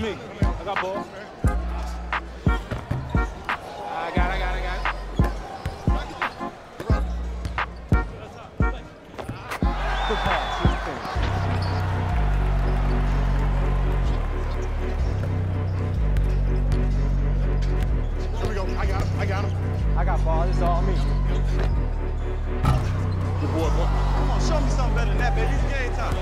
me. I got ball. I got it. Good pass. Here's the finish. Here we go. I got him. I got ball. This is all me. Good boy, boy. Come on, show me something better than that, baby. It's game time.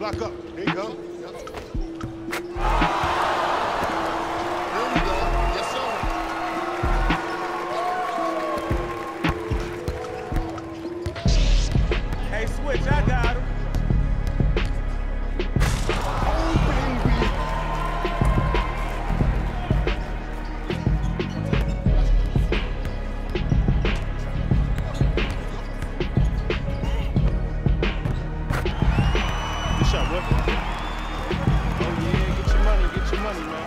Back up. Here you go. Yep. There we go. Yes, sir. Hey, switch, I got him. Good shot, boy. Oh, yeah, get your money, man.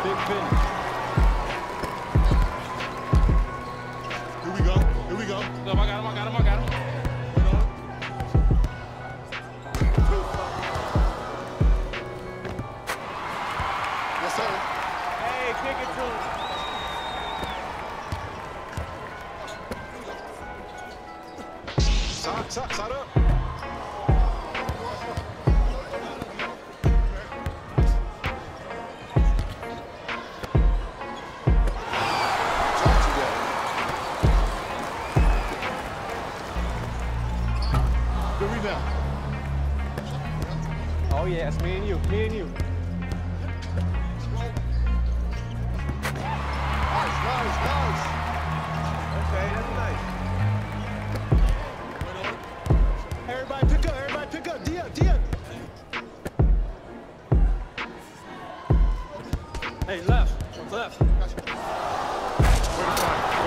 Big finish. Here we go. Here we go. I got him. Yes, sir. Hey, kick it to him. Side up. Good rebound. Oh, yeah, it's me and you. Nice. Okay, that's nice. Everybody pick up. D up. Hey, left. Way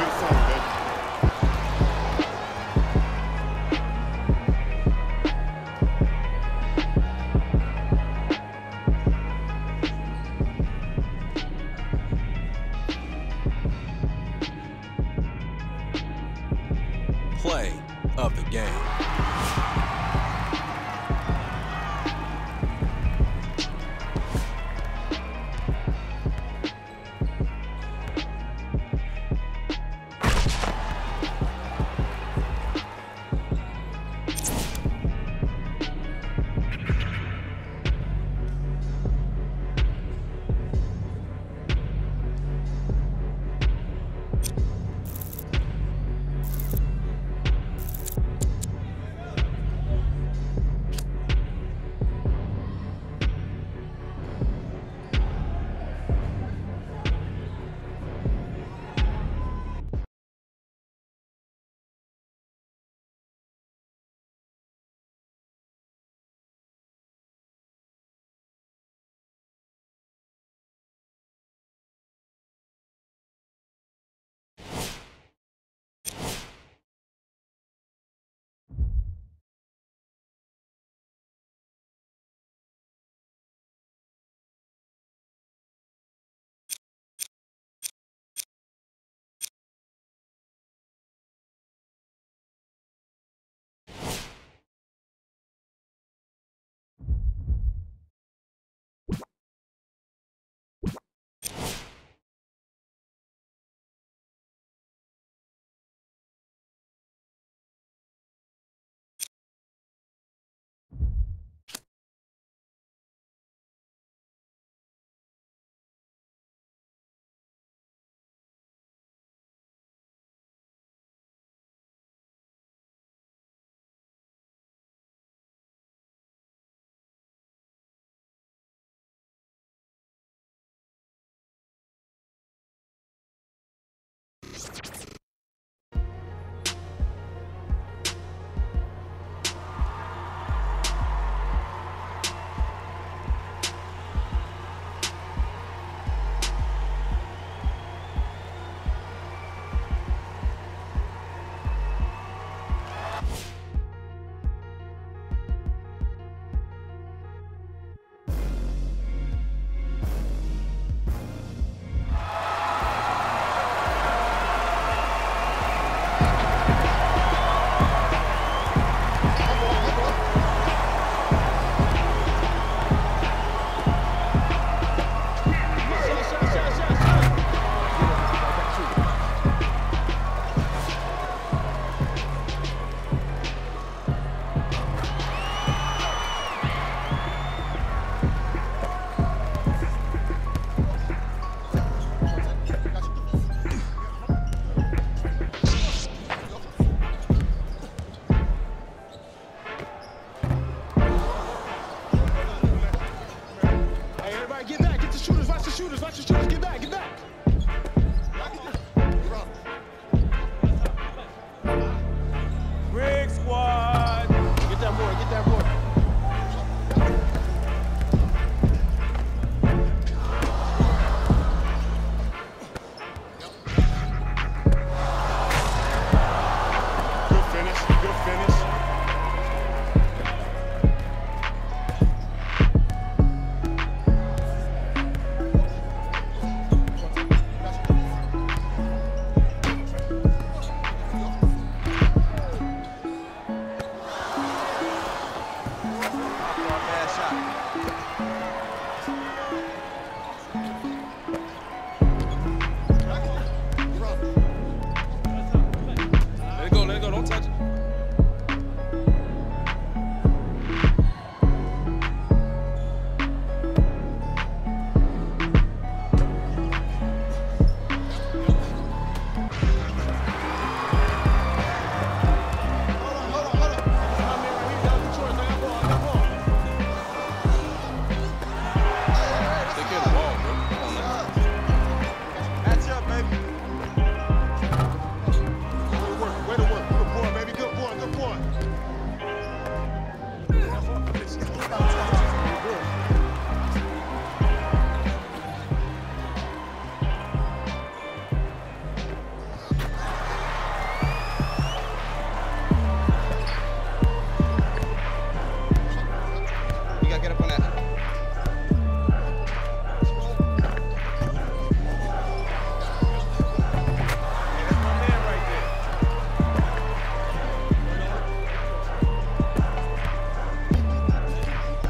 to find, baby. Play of the game. the shooters, watch the shooters, watch the shooters. Get back, get back. Rig squad. Get that board, get that board. Good finish, good finish. Bad shot. Let it go, don't touch it. Take care of the ball, bro. Come on now. Match up, baby. Way to work. Good boy, baby. Good boy, good boy. You gotta get up on that. That's my man right there.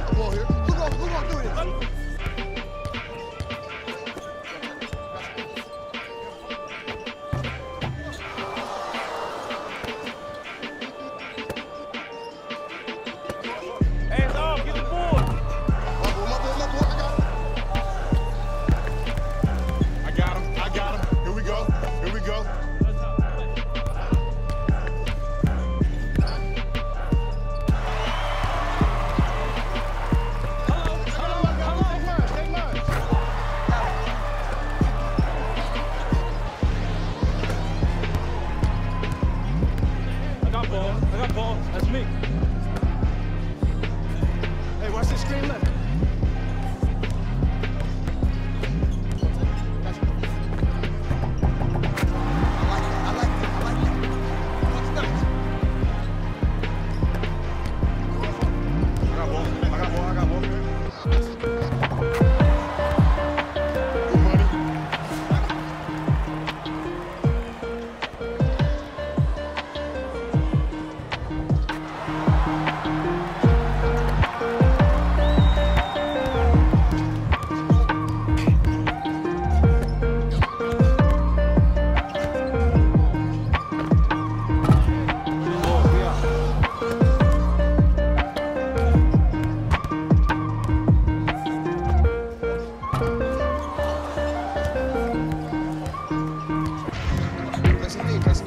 Come on here. Who gonna do this? Hands off, get the board. My boy, I got him. I got him. Here we go. Here we go. Take mine. I got ball. That's me. Hey, watch this screen left. I got ball. Good money.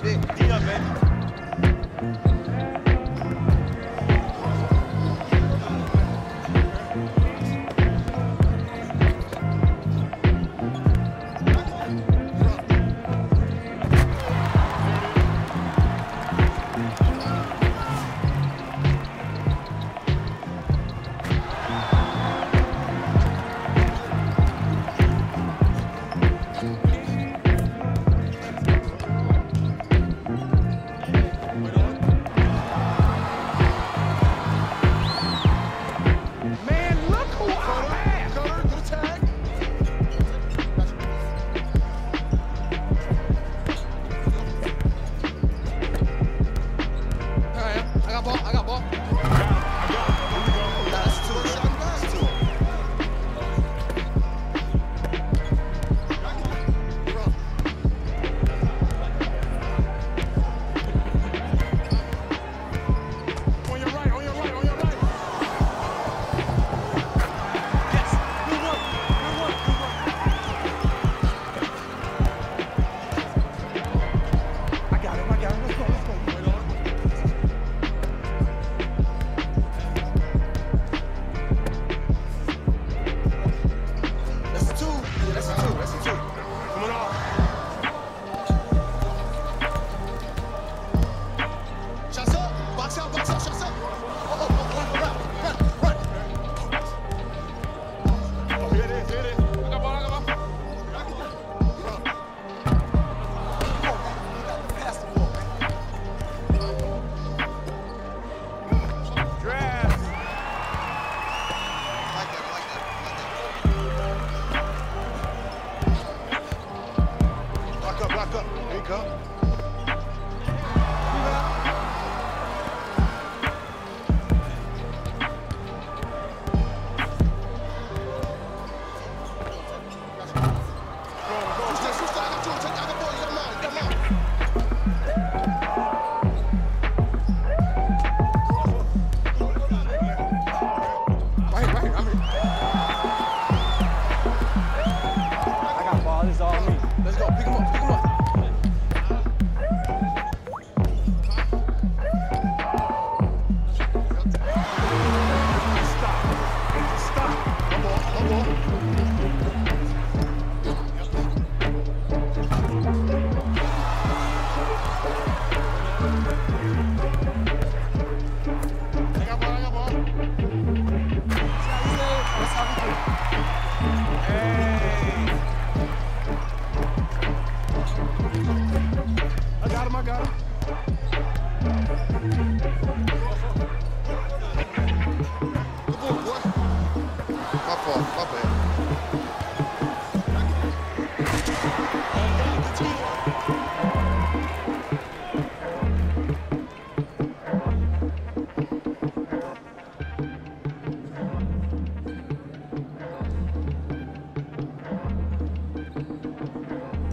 D up, baby. link up. Let's go, pick him up, pick him up. I got him. Good ball, boy. My fault, my bad.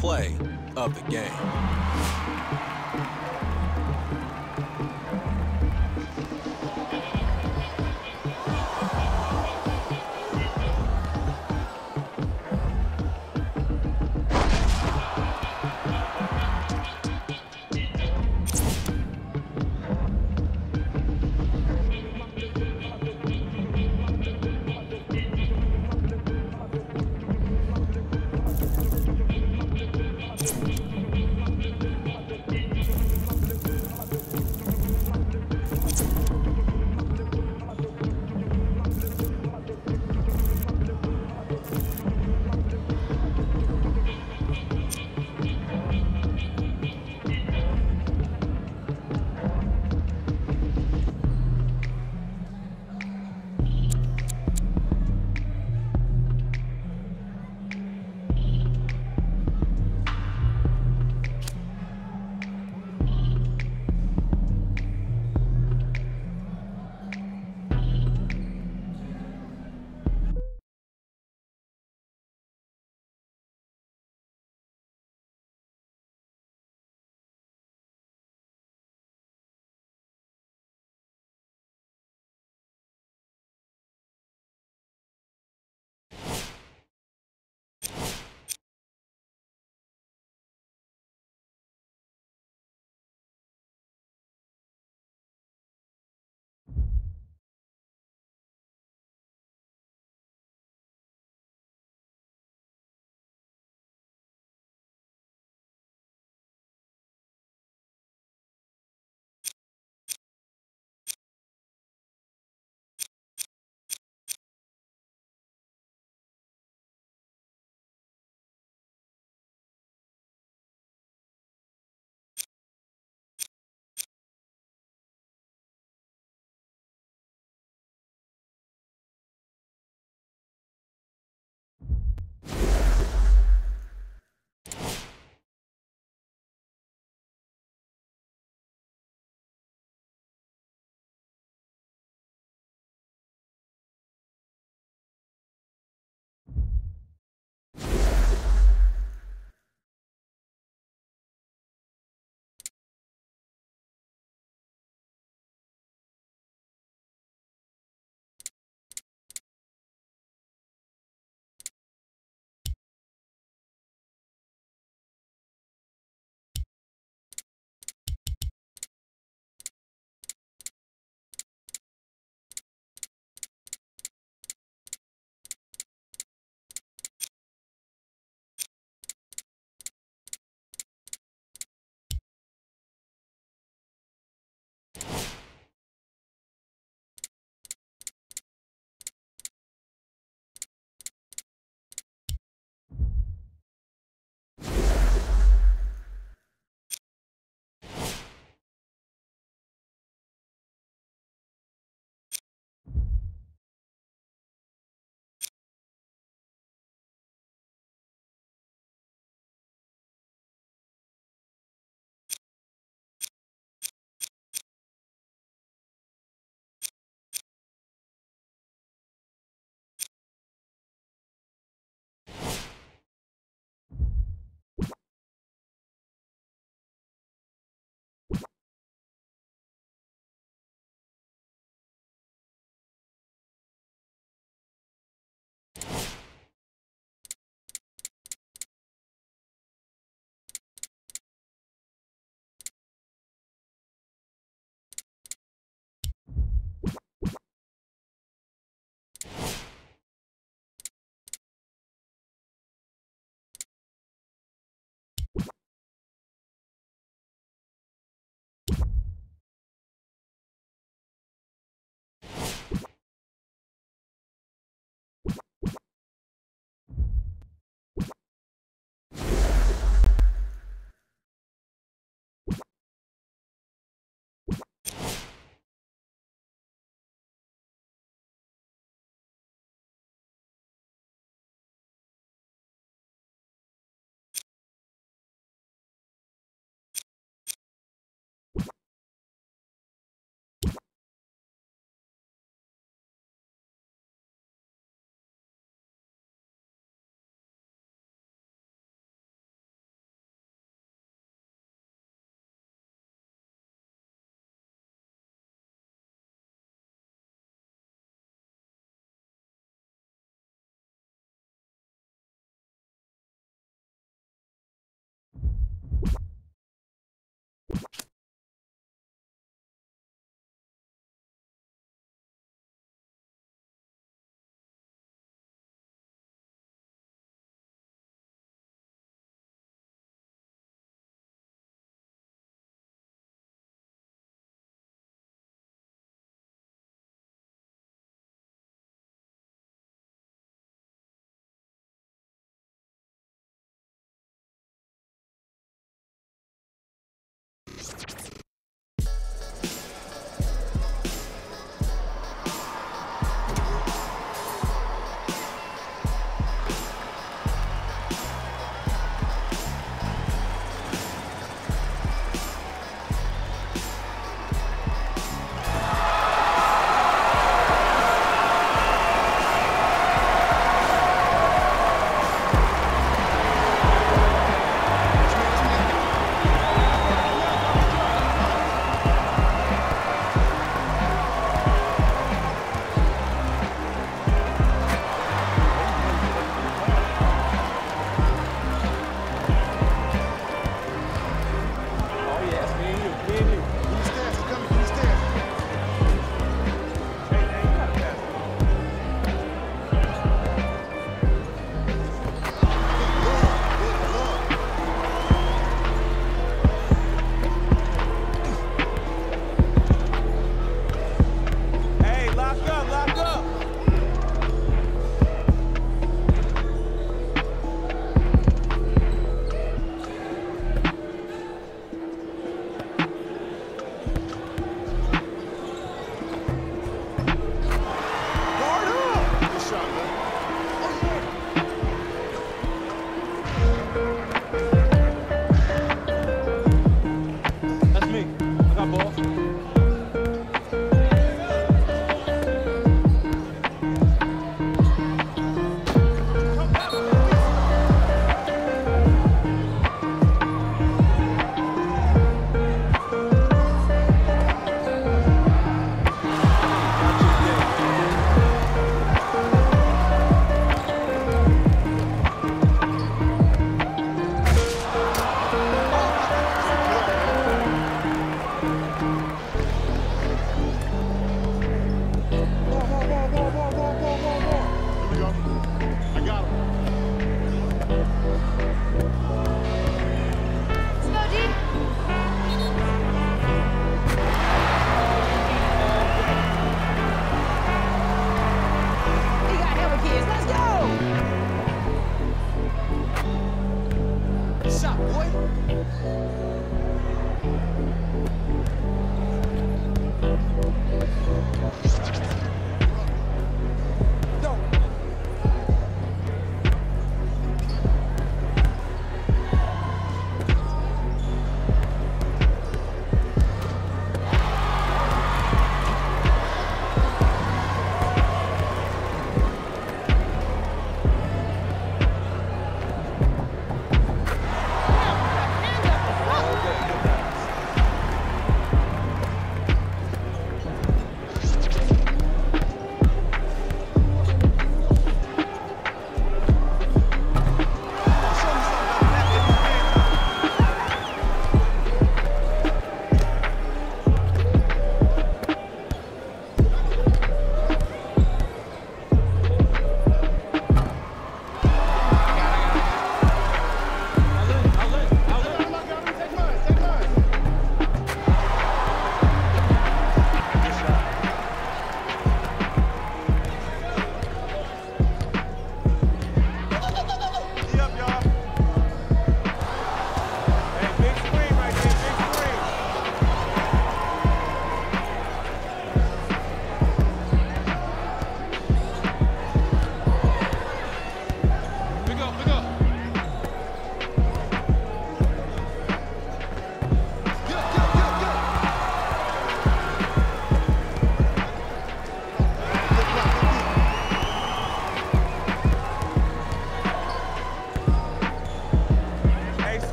Play of the game.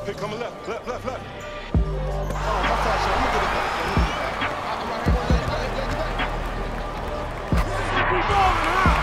Pick coming left, left, left, left. Oh, my fault, sir. Let me get it back. I'm right here. Let it back. Keep going, huh?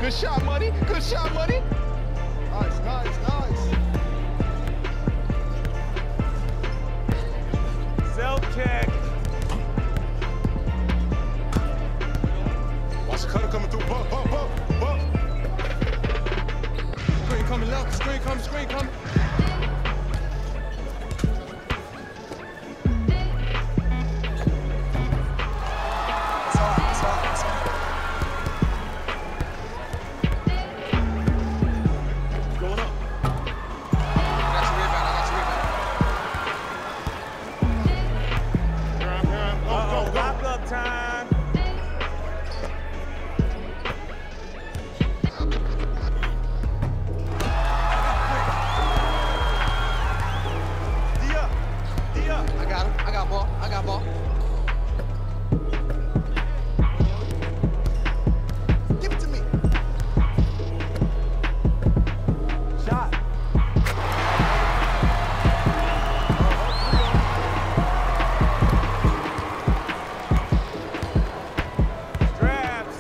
Good shot, Money. Good shot, Money. Nice, nice, nice. Self-check. Watch the cutter coming through. Bump, bump, bump, bump. Screen coming left. Screen coming. Screen coming. Going up. Uh-oh, lock-up time. I got him. I got ball. I got ball. Give it to me. Shot. Straps.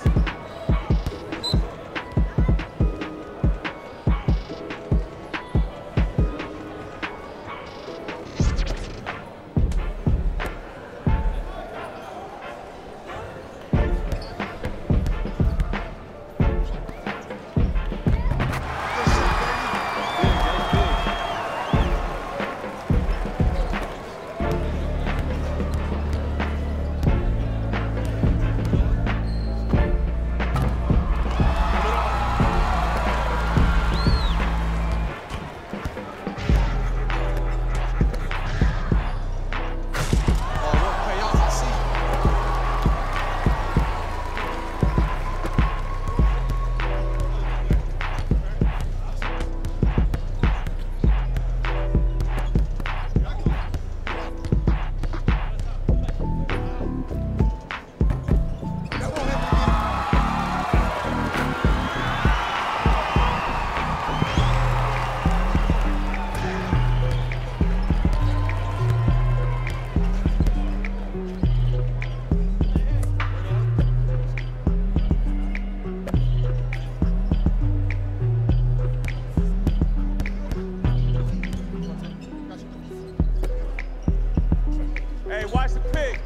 Hey, watch the pick.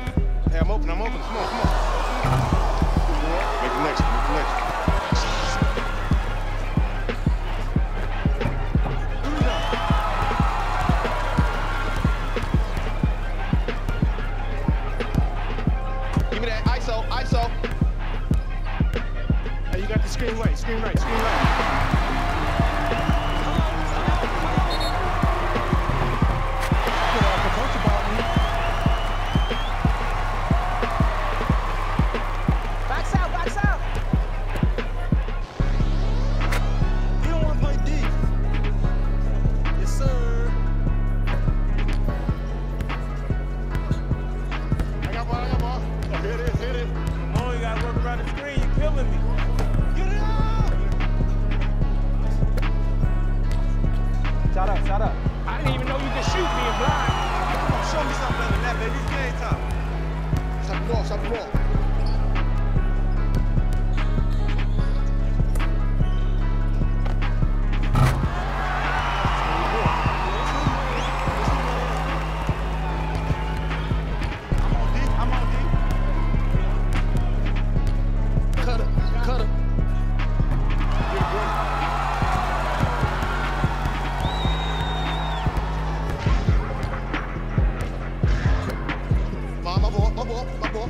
Hey, I'm open. Come on, come on. Make the next one. Make the next one. Give me that ISO, ISO. Hey, you got the screen right. Screen right. Screen right. Backs out, backs out. You don't want to play deep. Yes, sir. I got ball, I got ball. Oh, here it is, here it is. Come on, you gotta work around the screen. You're killing me. Get it out! Shut up, shut up. I didn't even know you could shoot me and blind. Show me something better than that, baby. It's game time. Stop the ball, stop the ball. I'm on deep. Cut it, cut it. My ball, my ball, my ball.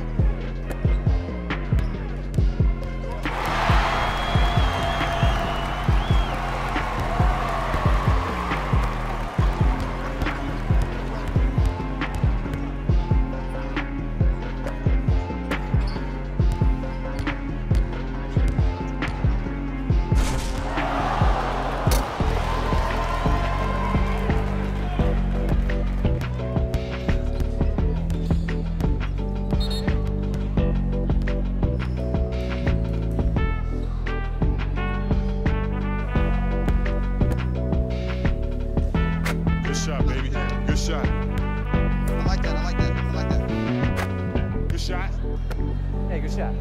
Good shot, baby. Good shot. I like that, I like that, I like that. Good shot. Hey, good shot.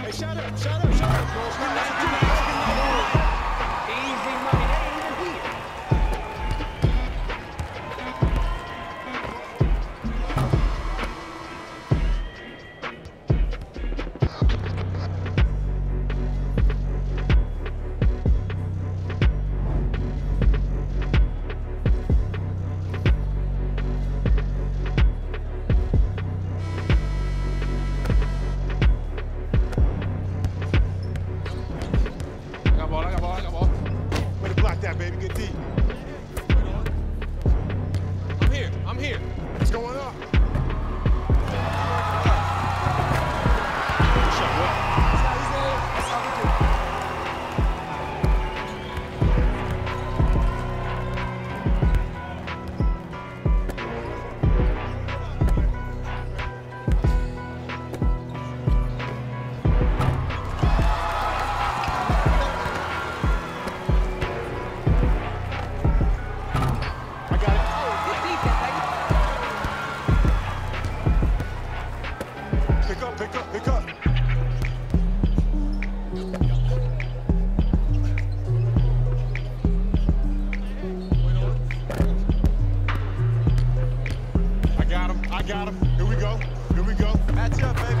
Hey, shut up, shut up, shut up. Easy money, they ain't even here. I got ball. Way to block that, baby. Get deep. I'm here. What's going on? Pick up. I got him. Here we go. Match up, baby.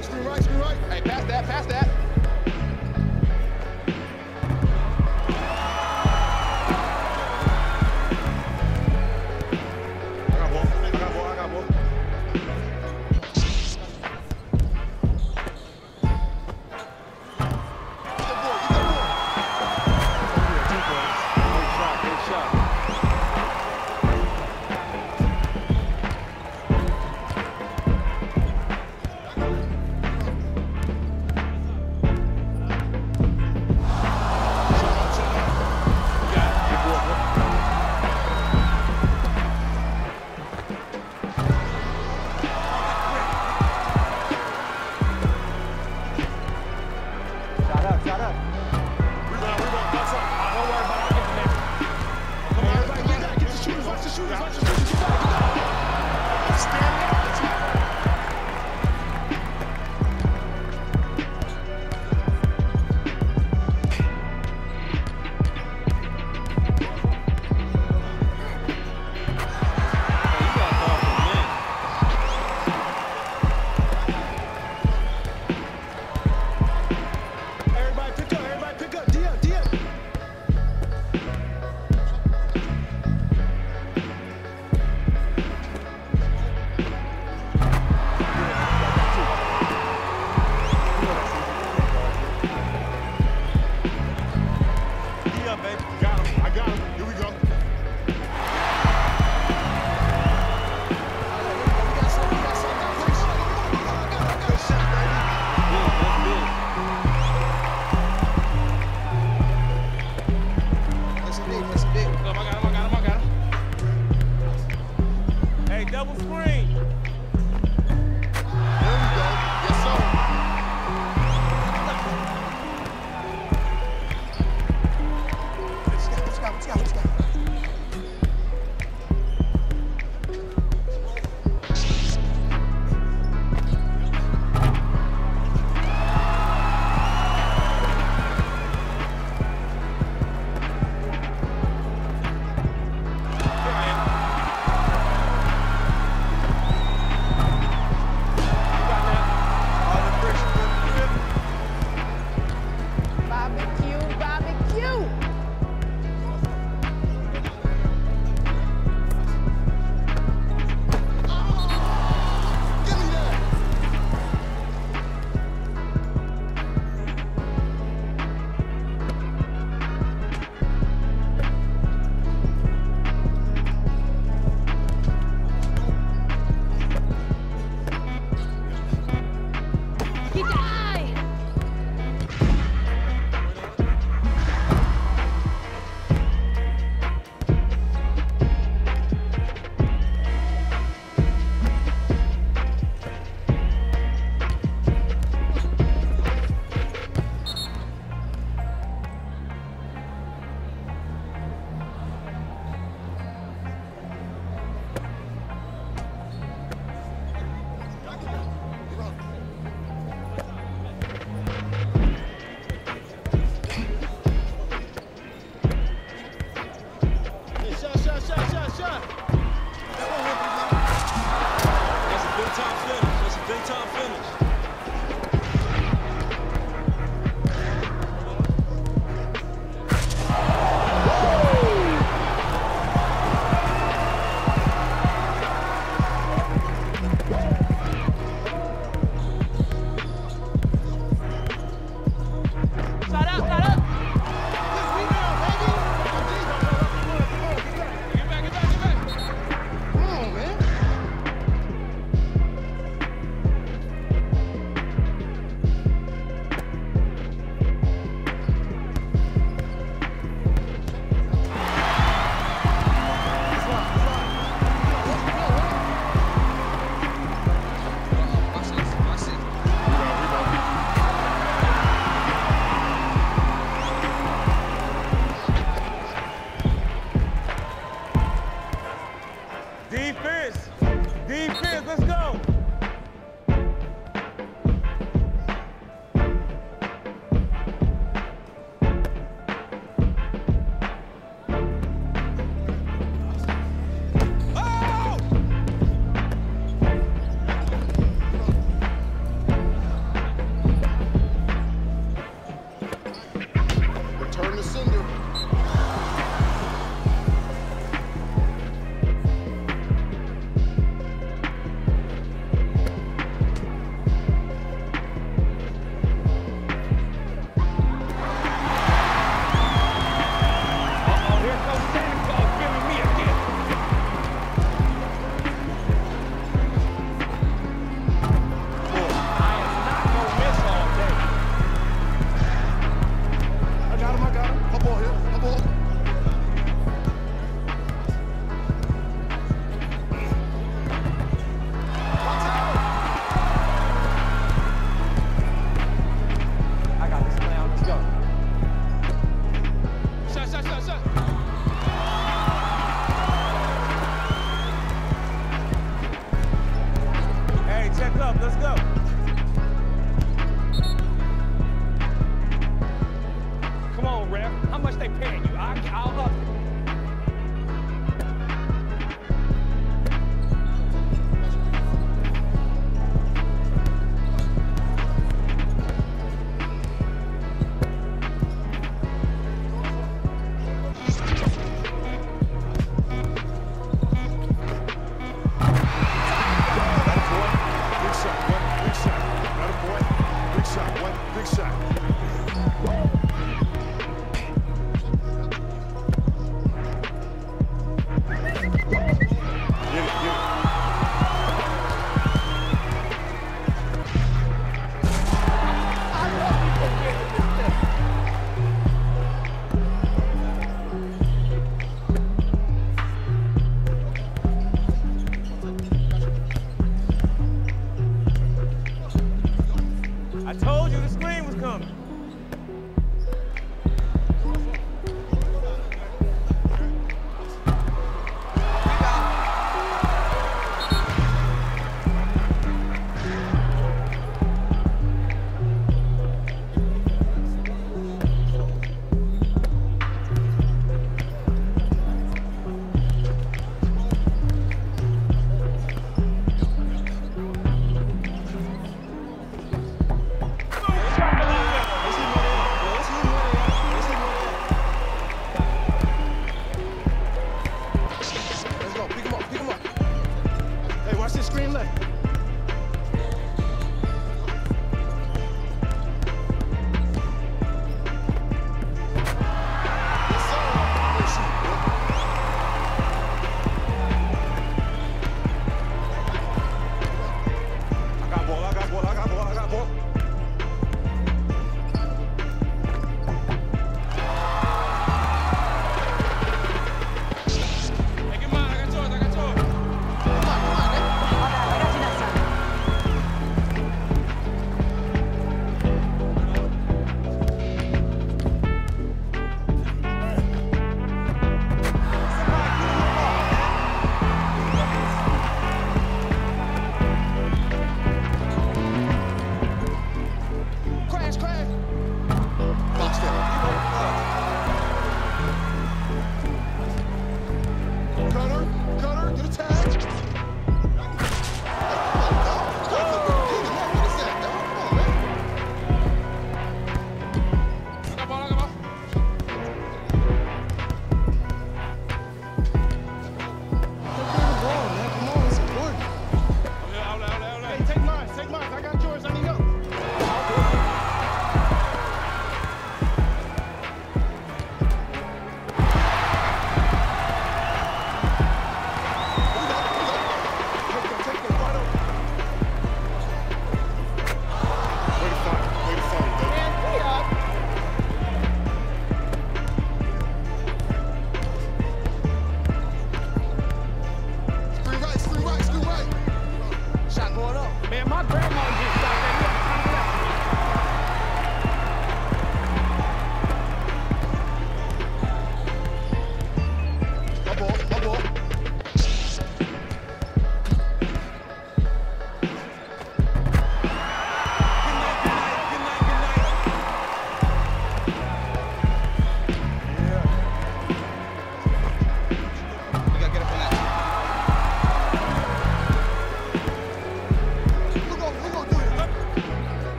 Screen right. Hey, pass that. I got ball. Good shot. Shot up. Rebound. Box up. Don't worry about it. I'll get the next. Come on, everybody. Get the shooters. Watch the shooters. Stand up. double screen. There we go. Yes, sir. What you got? Defense, let's go. Return to sender. Let's go. Come on, ref. How much they paying you? I'll up it. Watch this screen left.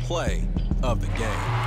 Play of the game.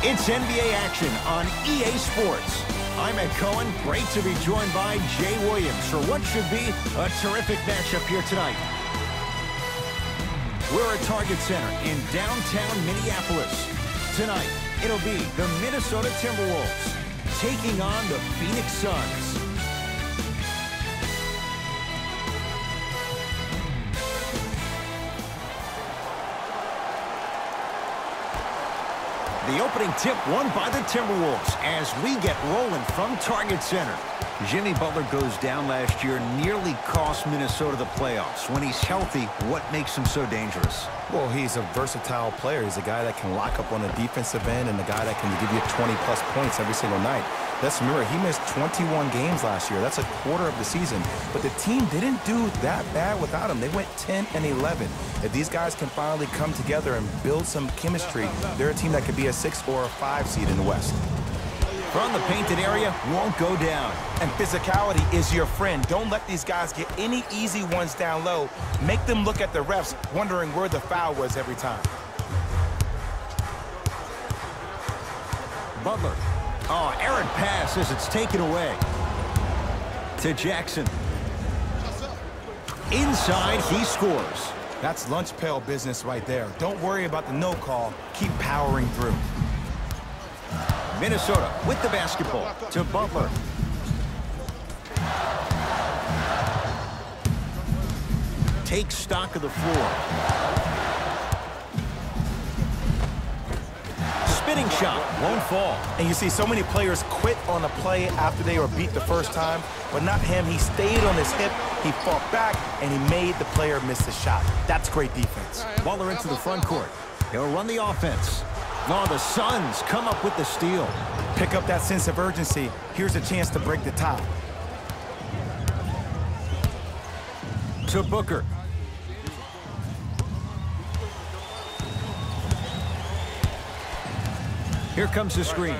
It's NBA action on EA Sports. I'm Ed Cohen. Great to be joined by Jay Williams for what should be a terrific matchup here tonight. We're at Target Center in downtown Minneapolis. Tonight, it'll be the Minnesota Timberwolves taking on the Phoenix Suns. The opening tip won by the Timberwolves as we get rolling from Target Center. Jimmy Butler goes down last year, nearly cost Minnesota the playoffs. When he's healthy, what makes him so dangerous? Well, he's a versatile player. He's a guy that can lock up on the defensive end and a guy that can give you 20-plus points every single night. Let's remember, he missed 21 games last year. That's a quarter of the season. But the team didn't do that bad without him. They went 10-11. If these guys can finally come together and build some chemistry, they're a team that could be a 6 or a 5 seed in the West. From the painted area, won't go down. And physicality is your friend. Don't let these guys get any easy ones down low. Make them look at the refs, wondering where the foul was every time. Butler. Oh, errant pass as it's taken away. To Jackson. Inside, he scores. That's lunch pail business right there. Don't worry about the no call. Keep powering through. Minnesota with the basketball to Butler. Takes stock of the floor. Spinning shot, won't fall. And you see so many players quit on a play after they were beat the first time, but not him. He stayed on his hip, he fought back, and he made the player miss the shot. That's great defense. Butler into the front court. He'll run the offense. Oh, the Suns come up with the steal. Pick up that sense of urgency. Here's a chance to break the tie. To Booker. Here comes the screen.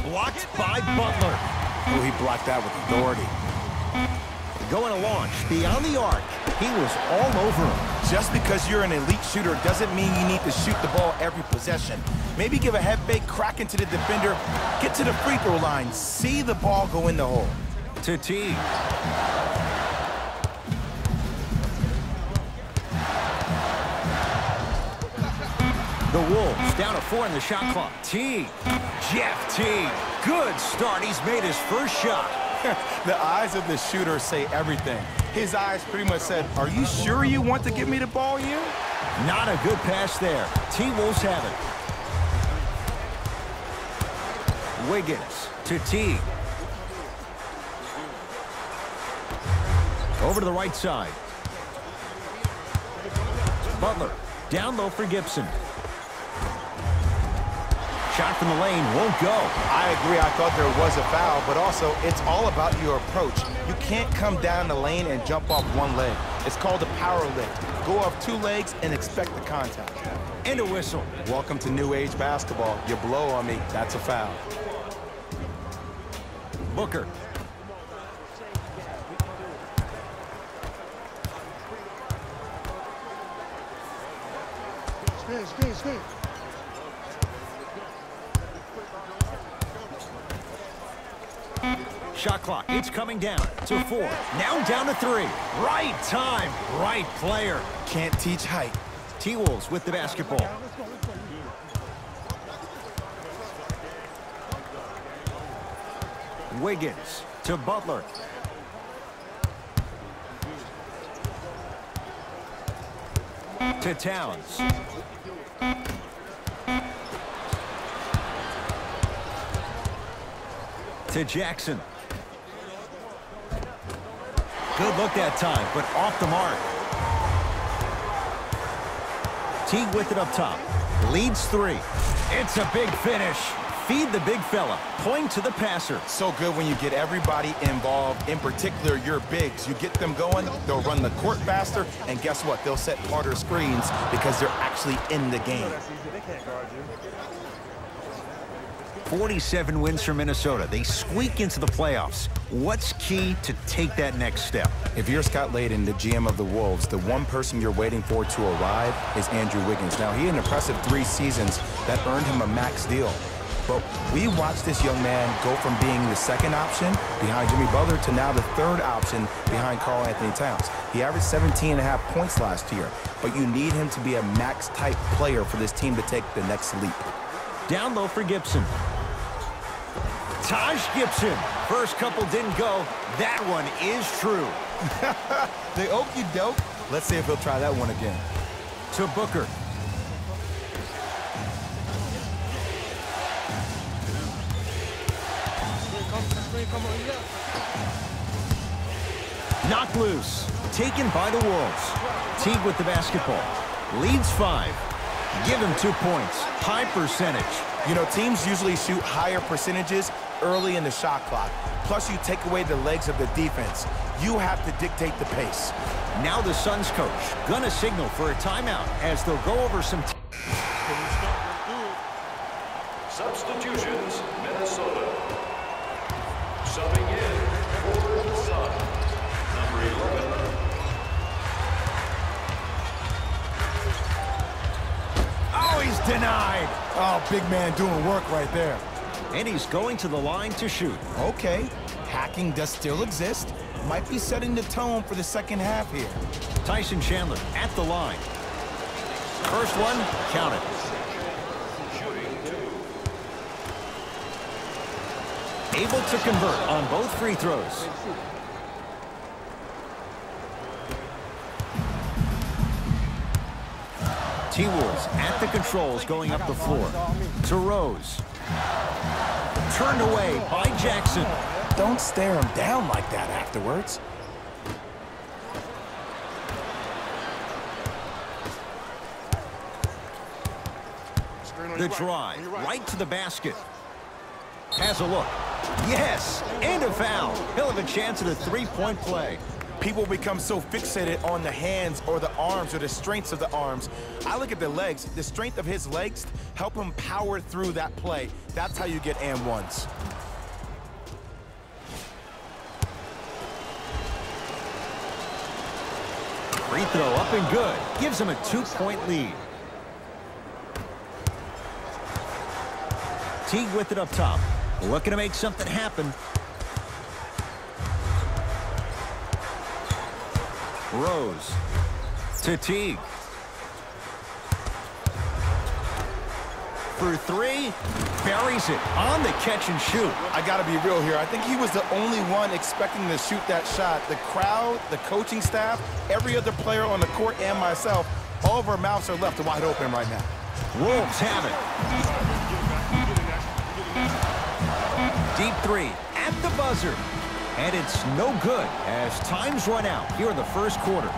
Blocked by Butler. Oh, he blocked that with authority. Going to launch beyond the arc. He was all over him. Just because you're an elite shooter doesn't mean you need to shoot the ball every possession. Maybe give a head fake, crack into the defender, get to the free throw line, see the ball go in the hole. To T. The Wolves down to 4 in the shot clock. T. Jeff T. Good start. He's made his first shot. The eyes of the shooter say everything. His eyes pretty much said, "Are you sure you want to give me the ball here?" Not a good pass there. T-Wolves have it. Wiggins to T. Over to the right side. Butler down low for Gibson. Shot from the lane won't go. I agree. I thought there was a foul, but also it's all about your approach. You can't come down the lane and jump off one leg. It's called a power lift. Go off 2 legs and expect the contact. And a whistle. Welcome to new age basketball. You blow on me, that's a foul. Booker. Screen. Shot clock, it's coming down to 4. Now down to 3. Right time, right player. Can't teach height. T-Wolves with the basketball. Wiggins to Butler. To Towns. To Jackson. Good look that time, but off the mark. Teague with it up top. Leads 3. It's a big finish. Feed the big fella. Point to the passer. So good when you get everybody involved, in particular your bigs. You get them going, they'll run the court faster, and guess what? They'll set harder screens because they're actually in the game. 47 wins for Minnesota. They squeak into the playoffs. What's key to take that next step? If you're Scott Layden, the GM of the Wolves, the one person you're waiting for to arrive is Andrew Wiggins. Now, he had an impressive 3 seasons that earned him a max deal. But we watched this young man go from being the second option behind Jimmy Butler to now the third option behind Karl Anthony Towns. He averaged 17.5 points last year, but you need him to be a max-type player for this team to take the next leap. Down low for Gibson. Taj Gibson. First couple didn't go. That one is true. The okey doke. Let's see if he'll try that one again. To Booker. Knocked loose. Taken by the Wolves. Teague with the basketball. Leads 5. Give him 2 points. High percentage. You know, teams usually shoot higher percentages early in the shot clock. Plus, you take away the legs of the defense. You have to dictate the pace. Now the Suns coach gonna signal for a timeout as they'll go over some. Substitutions, Minnesota. Subbing in for the Suns, number 11. Oh, he's denied. Oh, big man doing work right there. And he's going to the line to shoot. Okay, hacking does still exist. Might be setting the tone for the second half here. Tyson Chandler at the line. First one, count it. Able to convert on both free throws. T-Wolves at the controls going up the floor. To Rose. Turned away by Jackson. Don't stare him down like that afterwards. The drive, right to the basket. Has a look. Yes, and a foul. He'll have a chance at a three-point play. People become so fixated on the hands or the arms or the strengths of the arms. I look at the legs. The strength of his legs help him power through that play. That's how you get and ones. Free throw up and good. Gives him a 2-point lead. Teague with it up top. Looking to make something happen. Rose to Teague. For 3, buries it on the catch and shoot. I gotta be real here. I think he was the only one expecting to shoot that shot. The crowd, the coaching staff, every other player on the court and myself, all of our mouths are left wide open right now. Wolves have it. Deep 3 at the buzzer. And it's no good as time's run out here in the first quarter.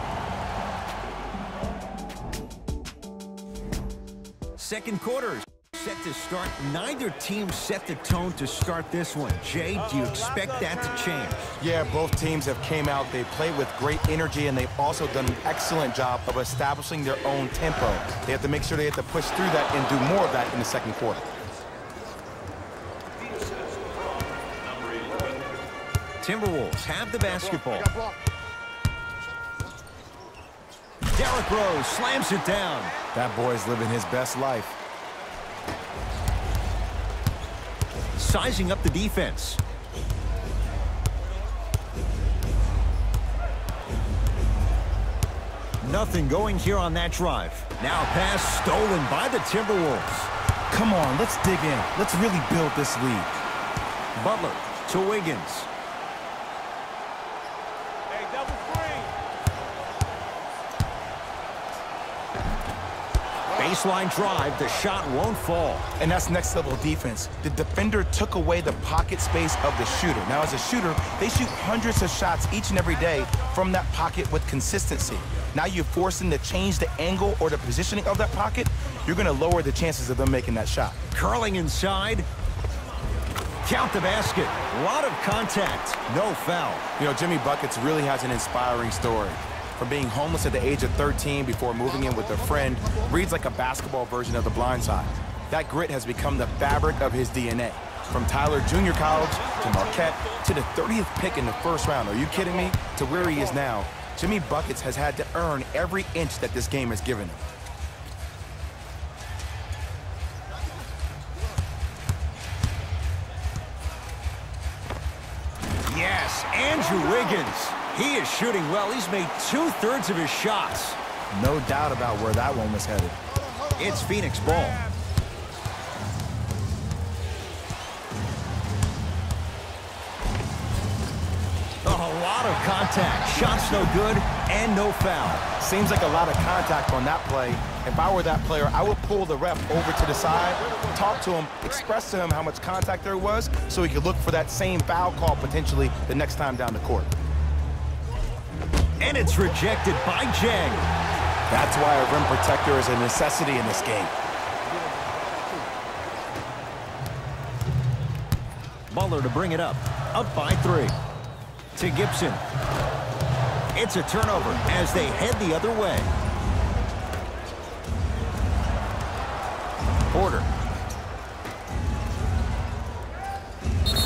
Second quarter set to start. Neither team set the tone to start this one. Jay, do you expect that to change? Yeah, both teams have came out. They played with great energy, and they've also done an excellent job of establishing their own tempo. They have to make sure they have to push through that and do more of that in the second quarter. Timberwolves have the basketball. Derrick Rose slams it down. That boy's living his best life. Sizing up the defense. Nothing going here on that drive. Now a pass stolen by the Timberwolves. Come on, let's dig in. Let's really build this lead. Butler to Wiggins. Baseline drive, the shot won't fall. And that's next level defense. The defender took away the pocket space of the shooter. Now as a shooter, they shoot hundreds of shots each and every day from that pocket with consistency. Now you're forcing to change the angle or the positioning of that pocket. You're gonna lower the chances of them making that shot. Curling inside. Count the basket. A lot of contact. No foul. You know, Jimmy Buckets really has an inspiring story. From being homeless at the age of 13 before moving in with a friend, reads like a basketball version of The Blind Side. That grit has become the fabric of his DNA. From Tyler Junior College to Marquette to the 30th pick in the first round. Are you kidding me? To where he is now, Jimmy Buckets has had to earn every inch that this game has given him. Yes, Andrew Wiggins. He is shooting well. He's made 2/3 of his shots. No doubt about where that one was headed. It's Phoenix ball. A lot of contact. Shots no good and no foul. Seems like a lot of contact on that play. If I were that player, I would pull the ref over to the side, talk to him, express to him how much contact there was so he could look for that same foul call potentially the next time down the court. And it's rejected by Jang. That's why a rim protector is a necessity in this game. Butler to bring it up by 3. To Gibson. It's a turnover as they head the other way. Porter.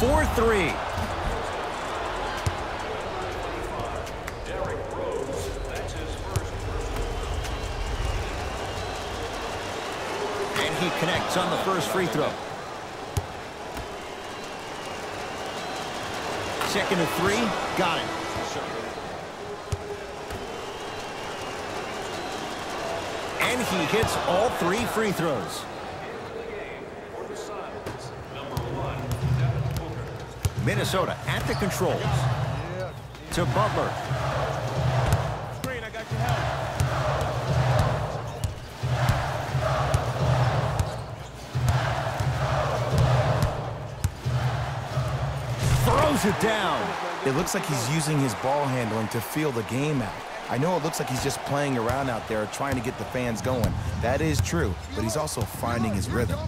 4-3. And he connects on the first free throw. Second to 3, got it. And he hits all 3 free throws. Minnesota at the controls. To Butler. Screen, I got your help. Throws it down. It looks like he's using his ball handling to feel the game out. I know it looks like he's just playing around out there trying to get the fans going. That is true, but he's also finding his rhythm.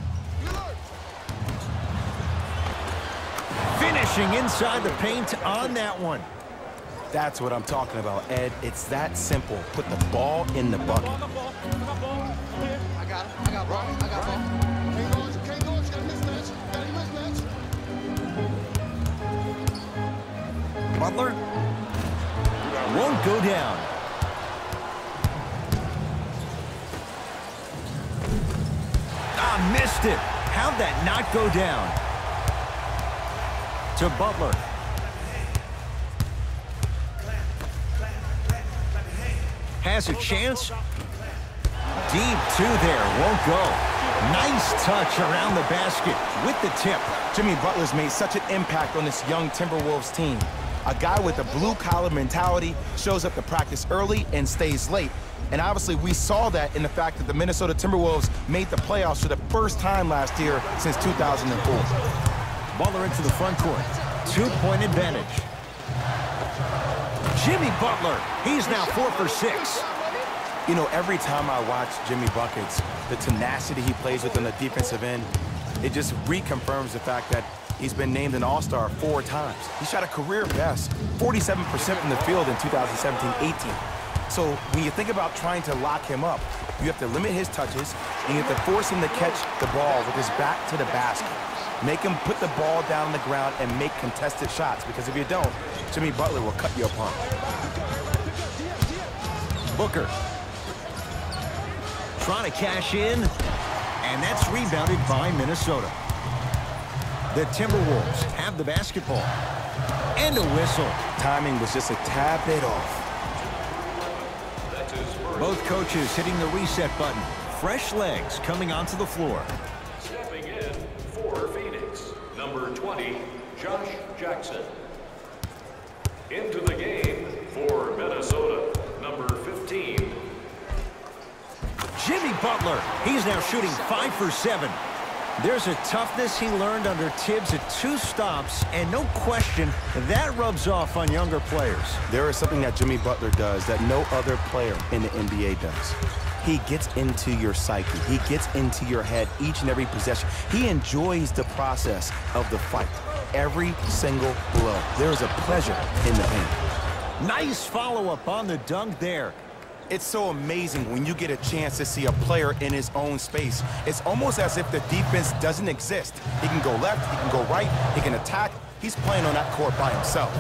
Finishing inside the paint on that one. That's what I'm talking about, Ed. It's that simple. Put the ball in the bucket. I got him. I got ball. I got ball. Can't go. Got a mismatch. Got a mismatch. Butler won't go down. Missed it. How'd that not go down? To Butler. Has a chance. Deep 2 there. Won't go. Nice touch around the basket with the tip. Jimmy Butler's made such an impact on this young Timberwolves team. A guy with a blue-collar mentality shows up to practice early and stays late. And obviously, we saw that in the fact that the Minnesota Timberwolves made the playoffs for the first time last year since 2004. Butler into the front court. 2-point advantage. Jimmy Butler. He's now 4 for 6. You know, every time I watch Jimmy Buckets, the tenacity he plays with on the defensive end, it just reconfirms the fact that he's been named an All-Star 4 times. He shot a career best, 47% from the field in 2017-18. So when you think about trying to lock him up, you have to limit his touches, and you have to force him to catch the ball with his back to the basket. Make him put the ball down on the ground and make contested shots, because if you don't, Jimmy Butler will cut you apart. Booker. Trying to cash in, and that's rebounded by Minnesota. The Timberwolves have the basketball. And a whistle. Timing was just a tad bit off. Both coaches hitting the reset button. Fresh legs coming onto the floor. Stepping in for Phoenix, number 20, Josh Jackson. Into the game for Minnesota, number 15. Jimmy Butler. He's now shooting 5 for 7. There's a toughness he learned under Tibbs at 2 stops, and no question, that rubs off on younger players. There is something that Jimmy Butler does that no other player in the NBA does. He gets into your psyche. He gets into your head each and every possession. He enjoys the process of the fight. Every single blow. There is a pleasure in the paint. Nice follow-up on the dunk there. It's so amazing when you get a chance to see a player in his own space. It's almost as if the defense doesn't exist. He can go left, he can go right, he can attack. He's playing on that court by himself.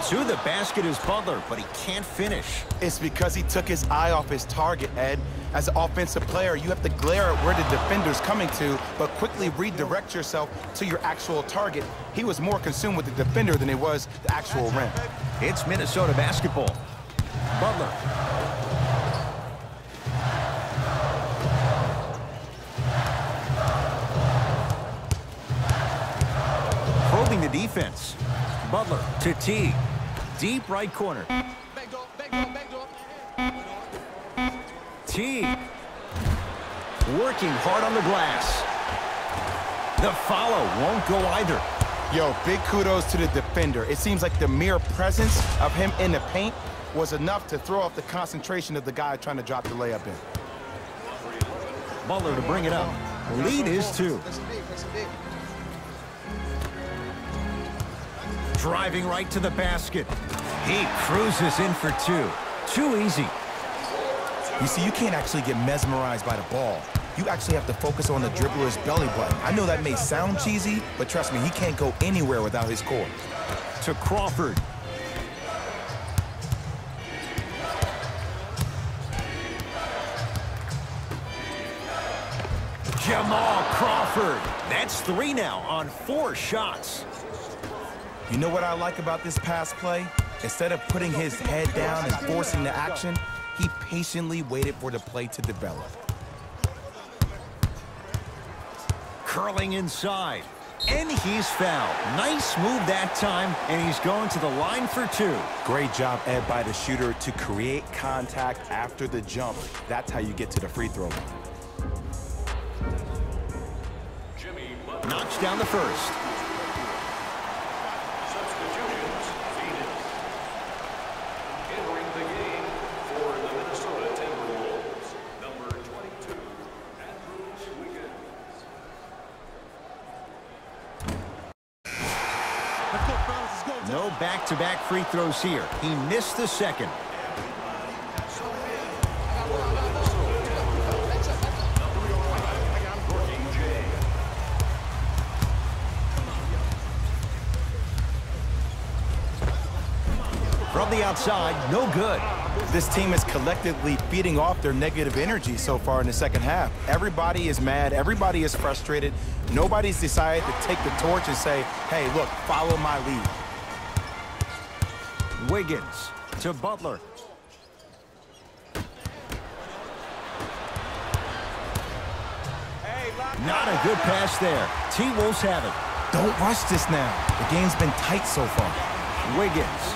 To the basket is Butler, but he can't finish. It's because he took his eye off his target, Ed. As an offensive player, you have to glare at where the defender's coming to, but quickly redirect yourself to your actual target. He was more consumed with the defender than he was the actual rim. It's Minnesota basketball. Butler. Probing the defense. Butler to T. Deep right corner. Back door, back door, back door. T. Working hard on the glass. The follow won't go either. Yo, big kudos to the defender. It seems like the mere presence of him in the paint was enough to throw off the concentration of the guy trying to drop the layup in. Butler to bring it up. Lead is 2. That's big, that's big. Driving right to the basket. He cruises in for 2. Too easy. You see, you can't actually get mesmerized by the ball. You actually have to focus on the dribbler's belly button. I know that may sound cheesy, but trust me, he can't go anywhere without his core. To Crawford. Jamal Crawford. That's 3 now on 4 shots. You know what I like about this pass play? Instead of putting his head down and forcing the action, he patiently waited for the play to develop. Curling inside. And he's fouled. Nice move that time, and he's going to the line for 2. Great job, Ed, by the shooter to create contact after the jump. That's how you get to the free throw line. Knocks down the first. Substitutions, Phoenix. Entering the game for the Minnesota Timberwolves, number 22, Andrew Wiggins. No back-to-back free throws here. He missed the second. From the outside, no good. This team is collectively feeding off their negative energy so far in the second half. Everybody is mad. Everybody is frustrated. Nobody's decided to take the torch and say, hey, look, follow my lead. Wiggins to Butler. Not a good pass there. T-Wolves have it. Don't rush this now. The game's been tight so far. Wiggins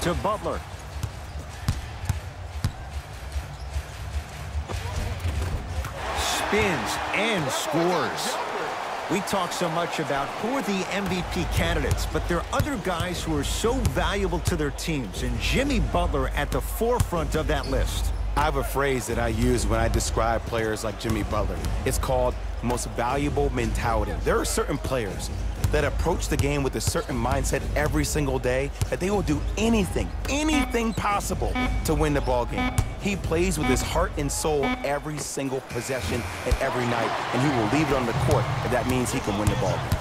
to Butler. Spins and scores. We talk so much about who are the MVP candidates, but there are other guys who are so valuable to their teams, and Jimmy Butler at the forefront of that list. I have a phrase that I use when I describe players like Jimmy Butler. It's called most valuable mentality. There are certain players that approach the game with a certain mindset every single day that they will do anything possible to win the ball game. He plays with his heart and soul every single possession and every night, and he will leave it on the court if that means he can win the ball game.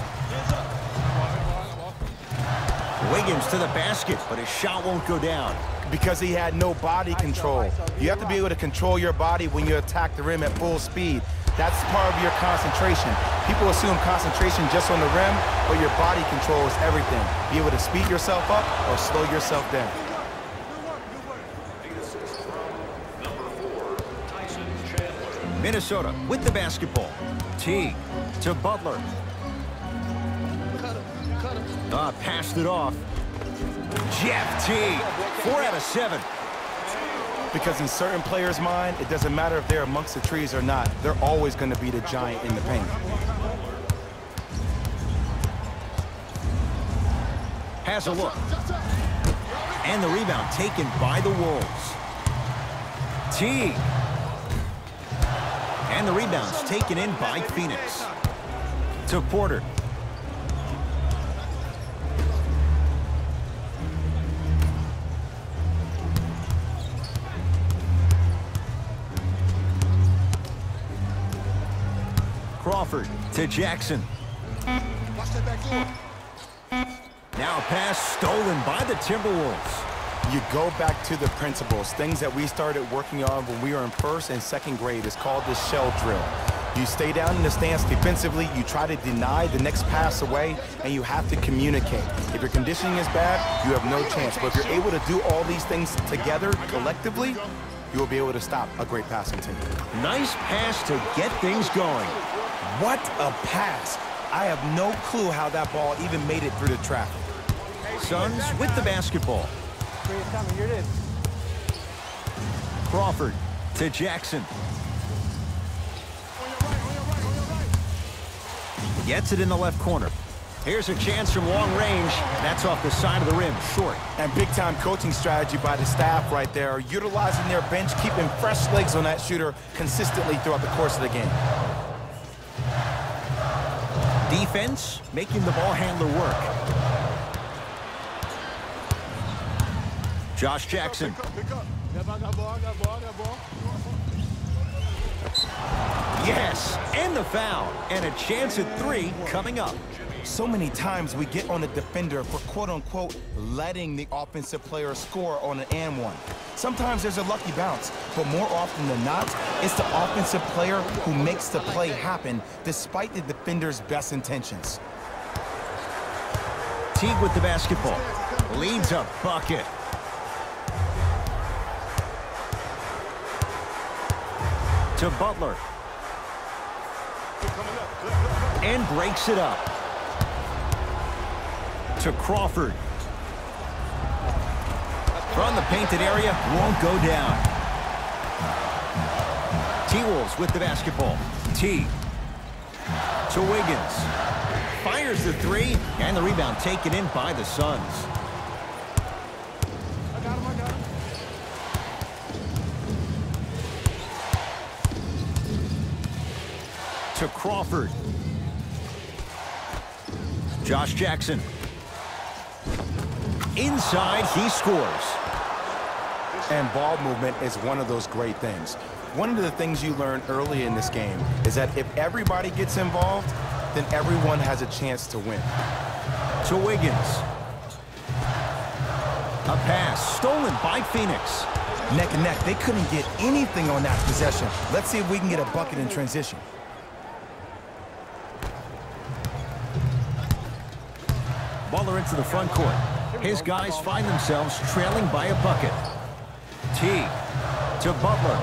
Wiggins to the basket, but his shot won't go down. Because he had no body control. You have to be able to control your body when you attack the rim at full speed. That's part of your concentration. People assume concentration just on the rim, but your body control is everything. Be able to speed yourself up or slow yourself down. Minnesota with the basketball. T to Butler. Passed it off. Jeff T. 4 out of 7. Because in certain players' mind, it doesn't matter if they're amongst the trees or not. They're always going to be the giant in the paint. Has a look. And the rebound taken by the Wolves. T. And the rebound's taken in by Phoenix. To Porter. Crawford to Jackson. Watch that back door. Now a pass stolen by the Timberwolves. You go back to the principles, things that we started working on when we were in first and second grade. It's called the shell drill. You stay down in the stance defensively, you try to deny the next pass away, and you have to communicate. If your conditioning is bad, you have no chance. But if you're able to do all these things together, collectively, you will be able to stop a great passing team. Nice pass to get things going. What a pass. I have no clue how that ball even made it through the traffic. Suns with the basketball. Three is coming. Here it is. Crawford to Jackson. Gets it in the left corner. Here's a chance from long range. That's off the side of the rim, short. And big-time coaching strategy by the staff right there, utilizing their bench, keeping fresh legs on that shooter consistently throughout the course of the game. Defense making the ball handler work. Josh Jackson. Pick up. I got ball. Yes, and the foul. And a chance at 3 coming up. So many times we get on the defender for quote-unquote letting the offensive player score on an and one. Sometimes there's a lucky bounce, but more often than not, it's the offensive player who makes the play happen despite the defender's best intentions. Teague with the basketball. Leads a bucket. To Butler. And breaks it up. To Crawford. From the painted area, won't go down. T-Wolves with the basketball. T. To Wiggins. Fires the 3, and the rebound taken in by the Suns. I got him. To Crawford. Josh Jackson. Inside, he scores. And ball movement is one of those great things. One of the things you learn early in this game is that if everybody gets involved, then everyone has a chance to win. To Wiggins. A pass stolen by Phoenix. Neck and neck, they couldn't get anything on that possession. Let's see if we can get a bucket in transition. Butler into the front court. His guys find themselves trailing by a bucket. T. To Butler.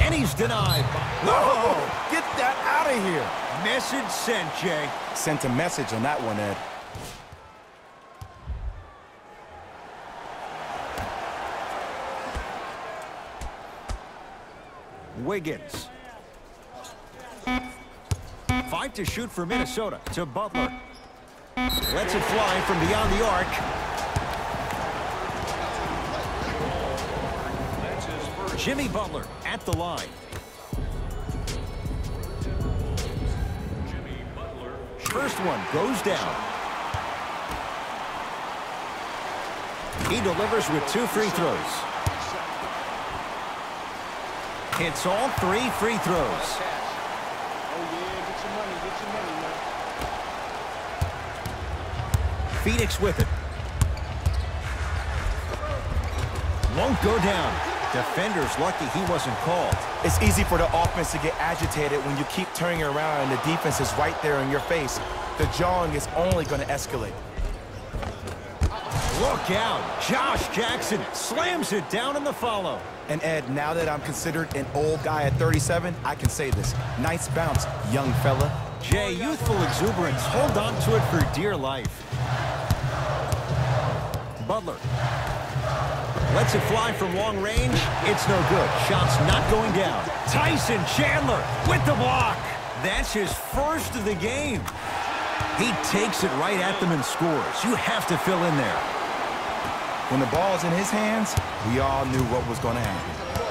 And he's denied. Whoa! Get that out of here! Message sent, Jay. Sent a message on that one, Ed. Wiggins. 5 to shoot for Minnesota. To Butler. Lets it fly from beyond the arc. Jimmy Butler at the line. First one goes down. He delivers with 2 free throws. Hits all 3 free throws. Phoenix with it. Won't go down. Defender's lucky he wasn't called. It's easy for the offense to get agitated when you keep turning around and the defense is right there in your face. The jawing is only going to escalate. Look out. Josh Jackson slams it down in the follow. And Ed, now that I'm considered an old guy at 37, I can say this. Nice bounce, young fella. Jay, youthful exuberance. Hold on to it for dear life. Butler. Lets it fly from long range. It's no good. Shot's not going down. Tyson Chandler with the block. That's his first of the game. He takes it right at them and scores. You have to fill in there. When the ball's in his hands, we all knew what was going to happen.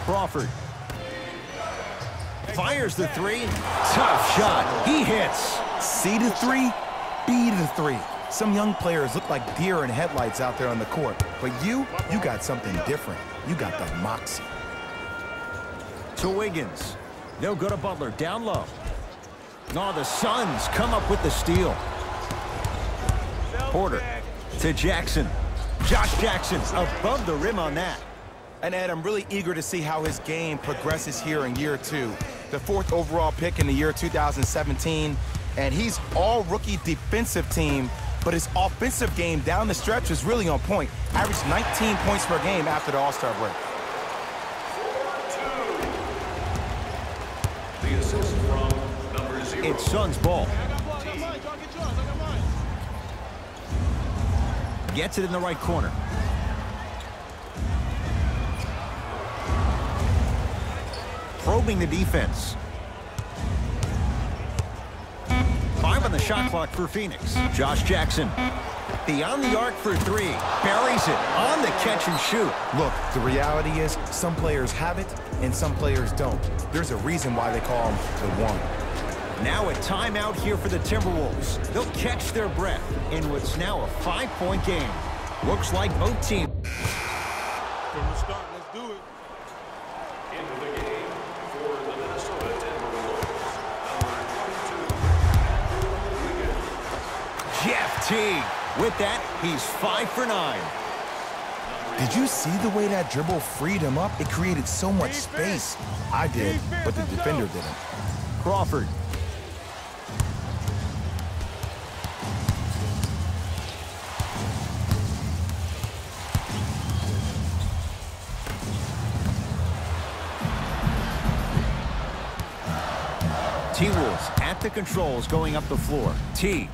Crawford. Fires the three. Tough shot. He hits. C to three, B to three. Some young players look like deer in headlights out there on the court. But you got something different. You got that moxie. To Wiggins. They'll go to Butler, down low. No, the Suns come up with the steal. Porter to Jackson. Josh Jackson above the rim on that. And Ed, I'm really eager to see how his game progresses here in year 2. The 4th overall pick in the year 2017. And he's all rookie defensive team, but his offensive game down the stretch is really on point. Averaged 19 points per game after the All-Star break. The assist from number 0. It's Suns ball. Gets it in the right corner. Probing the defense. 5 on the shot clock for Phoenix. Josh Jackson. Beyond the arc for 3. Buries it on the catch and shoot. Look, the reality is some players have it and some players don't. There's a reason why they call him the one. Now a timeout here for the Timberwolves. They'll catch their breath in what's now a 5-point game. Looks like both teams. From the start, let's do it. Into the game for the Minnesota Timberwolves, number 22, Wiggins. Jeff Teague. With that, he's 5 for 9. Did you see the way that dribble freed him up? It created so much space. I did, but the defender didn't. Crawford. T-Wolves at the controls going up the floor. Teague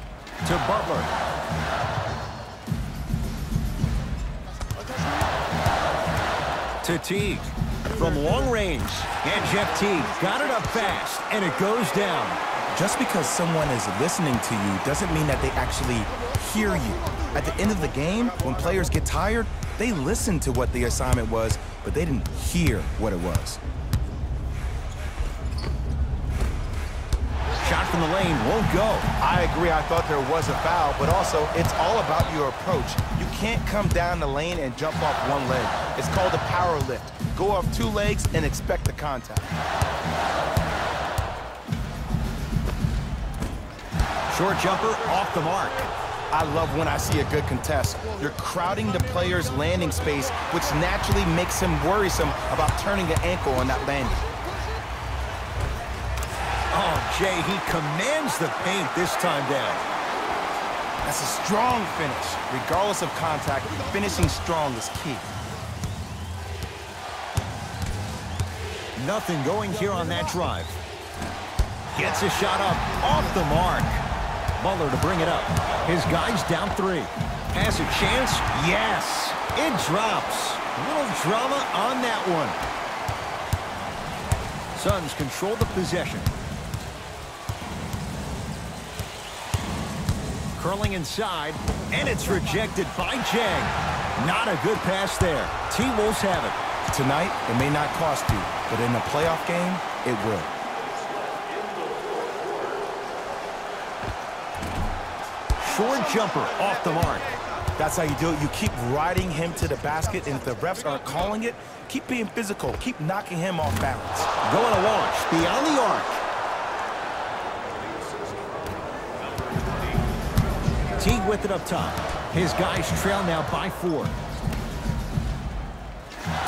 to Butler. To Teague from long range. And Jeff Teague got it up fast, and it goes down. Just because someone is listening to you doesn't mean that they actually hear you. At the end of the game, when players get tired, they listen to what the assignment was, but they didn't hear what it was. Shot from the lane won't go. I agree, I thought there was a foul, but also it's all about your approach. You can't come down the lane and jump off one leg. It's called a power lift. Go off 2 legs and expect the contact. Short jumper off the mark. I love when I see a good contest. You're crowding the player's landing space, which naturally makes him worrisome about turning an ankle on that landing. Oh, Jay, he commands the paint this time down. That's a strong finish. Regardless of contact, finishing strong is key. Nothing going here on that drive. Gets a shot up off the mark. Butler to bring it up. His guy's down 3. Has a chance? Yes. It drops. A little drama on that one. Suns control the possession. Curling inside, and it's rejected by Jang. Not a good pass there. T-Wolves have it. Tonight, it may not cost you, but in a playoff game, it will. Short jumper off the mark. That's how you do it. You keep riding him to the basket, and if the refs aren't calling it, keep being physical. Keep knocking him off balance. Going to launch beyond the arc. Teague with it up top. His guys trail now by 4.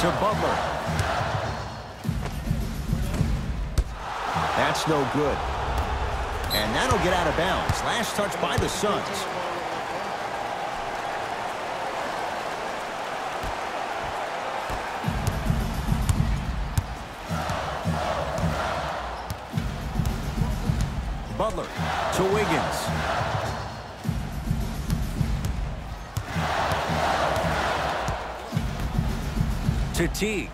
To Butler. That's no good. And that'll get out of bounds. Last touch by the Suns. Butler to Wiggins. To Teague.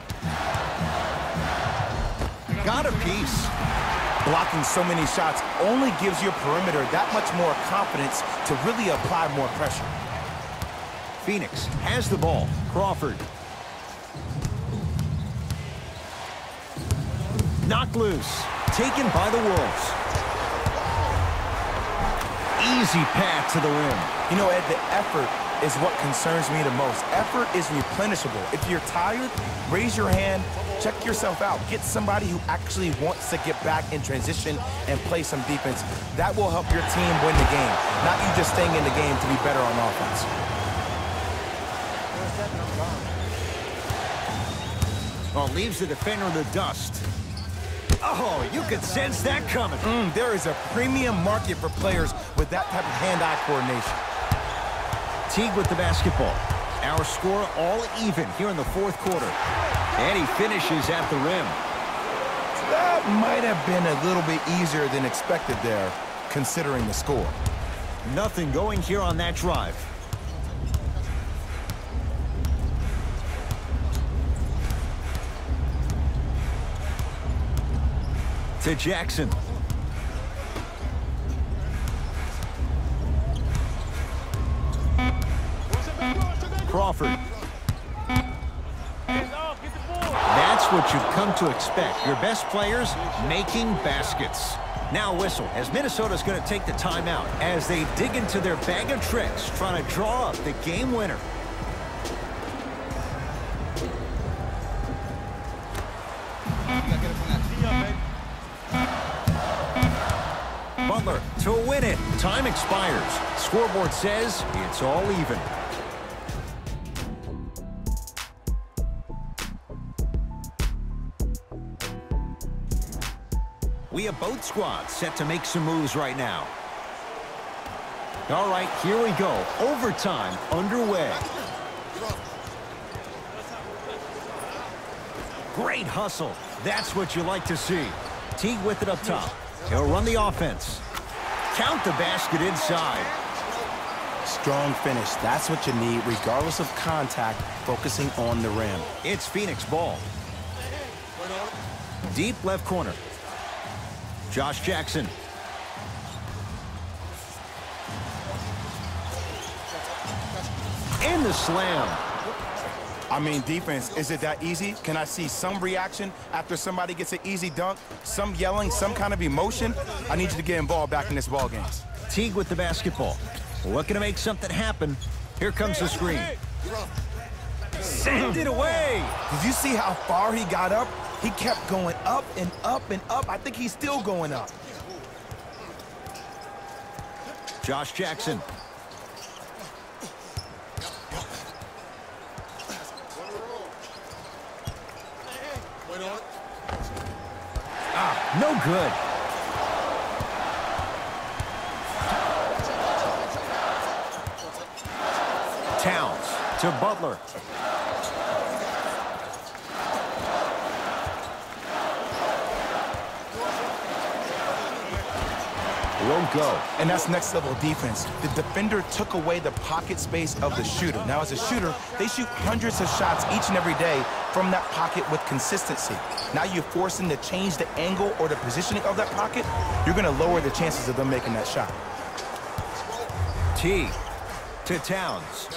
Got a piece. Blocking so many shots only gives your perimeter that much more confidence to really apply more pressure. Phoenix has the ball. Crawford. Knocked loose. Taken by the Wolves. Easy path to the rim. You know, Ed, the effort is what concerns me the most. Effort is replenishable. If you're tired, raise your hand, check yourself out. Get somebody who actually wants to get back in transition and play some defense. That will help your team win the game, not you just staying in the game to be better on offense. Well, leaves the defender in the dust. Oh, you could sense that coming. There is a premium market for players with that type of hand-eye coordination. Teague with the basketball. Our score all even here in the fourth quarter. And he finishes at the rim. That might have been a little bit easier than expected there, considering the score. Nothing going here on that drive. To Jackson. Crawford. That's what you've come to expect. Your best players making baskets. Now whistle as Minnesota's going to take the timeout as they dig into their bag of tricks, trying to draw up the game winner. Butler to win it. Time expires. Scoreboard says it's all even. We have both squads set to make some moves right now. All right, here we go. Overtime underway. Great hustle. That's what you like to see. Teague with it up top. He'll run the offense. Count the basket inside. Strong finish. That's what you need, regardless of contact, focusing on the rim. It's Phoenix ball. Deep left corner. Josh Jackson. And the slam. I mean, defense, is it that easy? Can I see some reaction after somebody gets an easy dunk? Some yelling, some kind of emotion? I need you to get involved back in this ball game. Teague with the basketball. Looking to make something happen. Here comes the screen. Send it away. Did you see how far he got up? He kept going up and up and up. I think he's still going up. Josh Jackson. No good. Towns to Butler. Won't go. And that's next level defense. The defender took away the pocket space of the shooter. Now, as a shooter, they shoot hundreds of shots each and every day from that pocket with consistency. Now you're forcing to change the angle or the positioning of that pocket. You're going to lower the chances of them making that shot. T to Towns.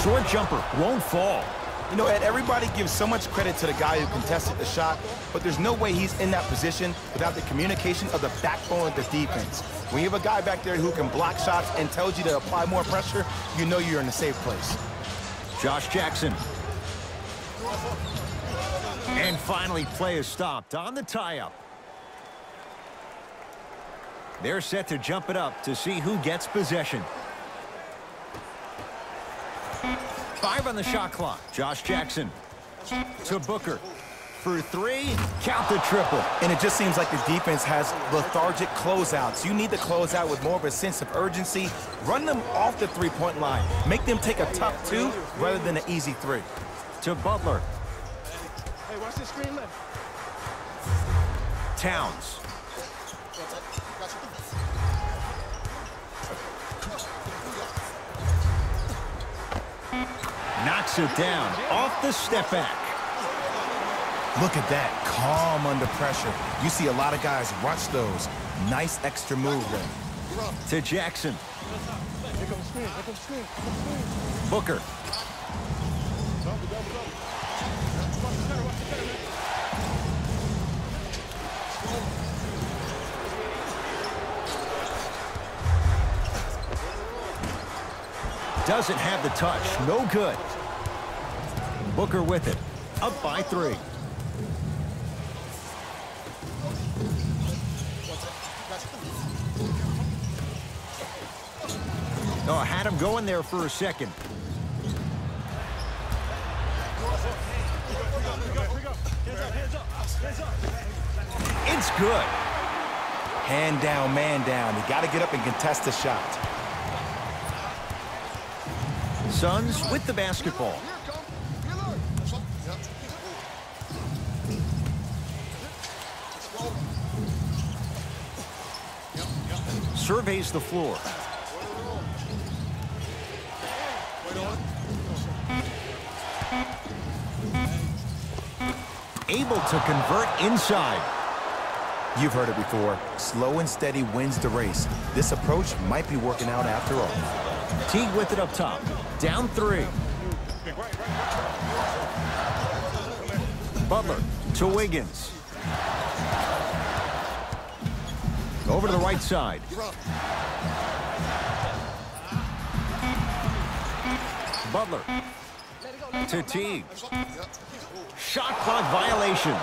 Short jumper won't fall. You know, Ed, everybody gives so much credit to the guy who contested the shot, but there's no way he's in that position without the communication of the backbone of the defense. When you have a guy back there who can block shots and tells you to apply more pressure, you know you're in a safe place. Josh Jackson. And finally, play is stopped on the tie-up. They're set to jump it up to see who gets possession. 5 on the shot clock. Josh Jackson to Booker. For 3, count the triple. And it just seems like the defense has lethargic closeouts. You need to close out with more of a sense of urgency. Run them off the three-point line. Make them take a tough 2 rather than an easy 3. To Butler. Hey, watch the screen left. Towns. Knocks it down off the step back. Look at that, calm under pressure. You see a lot of guys rush those. Nice extra move there. To Jackson. Here comes the screen, here comes the screen, here comes the screen. Booker. Doesn't have the touch. No good. Booker with it. Up by 3. Oh, had him going there for a second. It's good. Hand down, man down. You got to get up and contest the shot. Suns with the basketball. Surveys the floor. Able to convert inside. You've heard it before. Slow and steady wins the race. This approach might be working out after all. Teague with it up top. Down 3. Butler to Wiggins. Over to the right side. Butler to Teague. Shot clock violation.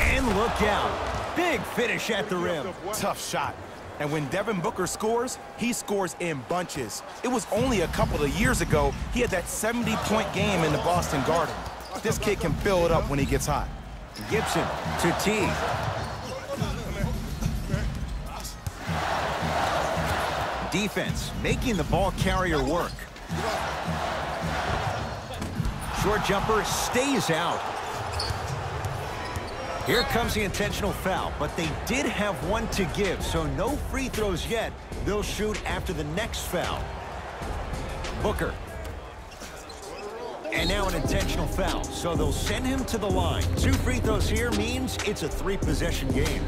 And look out. Big finish at the rim. Tough shot. And when Devin Booker scores, he scores in bunches. It was only a couple of years ago he had that 70-point game in the Boston Garden. This kid can fill it up when he gets hot. Gibson to Teague. Defense making the ball carrier work. Short jumper stays out. Here comes the intentional foul, but they did have one to give, so no free throws yet. They'll shoot after the next foul. Booker. And now an intentional foul, so they'll send him to the line. 2 free throws here means it's a 3-possession game.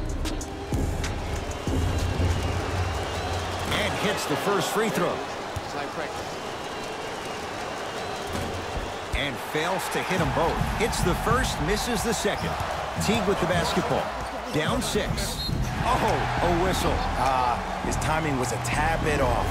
And hits the first free throw. And fails to hit them both. Hits the first, misses the second. Teague with the basketball. Down 6. Oh, a whistle. His timing was a tad bit off.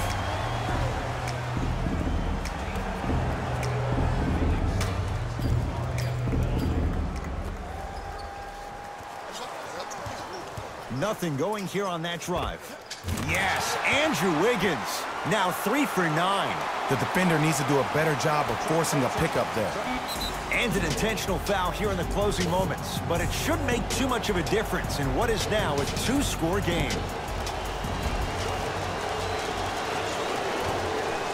Nothing going here on that drive. Yes, Andrew Wiggins. Now 3 for 9. The defender needs to do a better job of forcing a pickup there. And an intentional foul here in the closing moments. But it shouldn't make too much of a difference in what is now a 2-score game.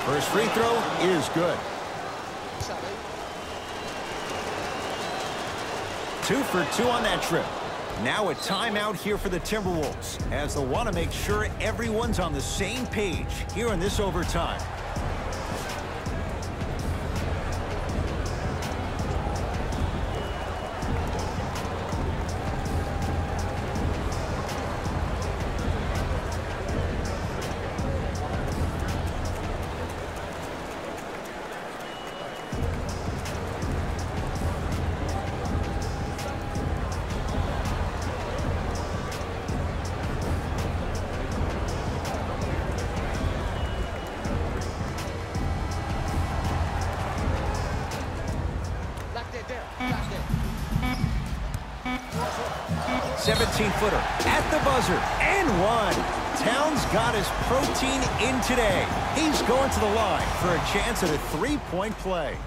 First free throw is good. 2 for 2 on that trip. Now a timeout here for the Timberwolves, as they'll want to make sure everyone's on the same page here in this overtime. Lock 17-footer at the buzzer, and 1. Towns got his protein in today. He's going to the line for a chance at a 3-point play.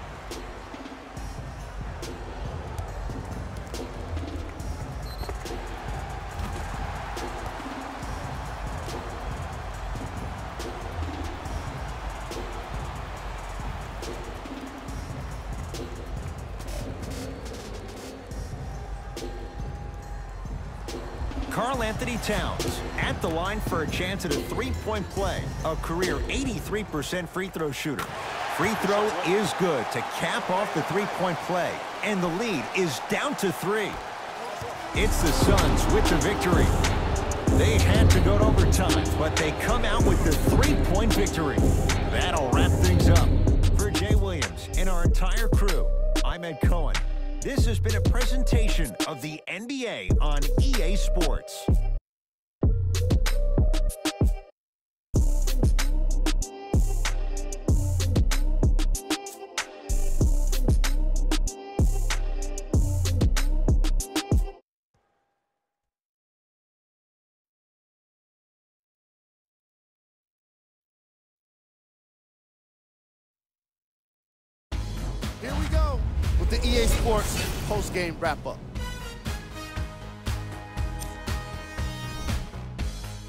Karl-Anthony Towns at the line for a chance at a 3-point play. A career 83% free throw shooter. Free throw is good to cap off the 3-point play. And the lead is down to 3. It's the Suns with the victory. They had to go to overtime, but they come out with the 3-point victory. That'll wrap things up. For Jay Williams and our entire crew, I'm Ed Cohen. This has been a presentation of the NBA on EA Sports. Here we go with the EA Sports post-game wrap-up.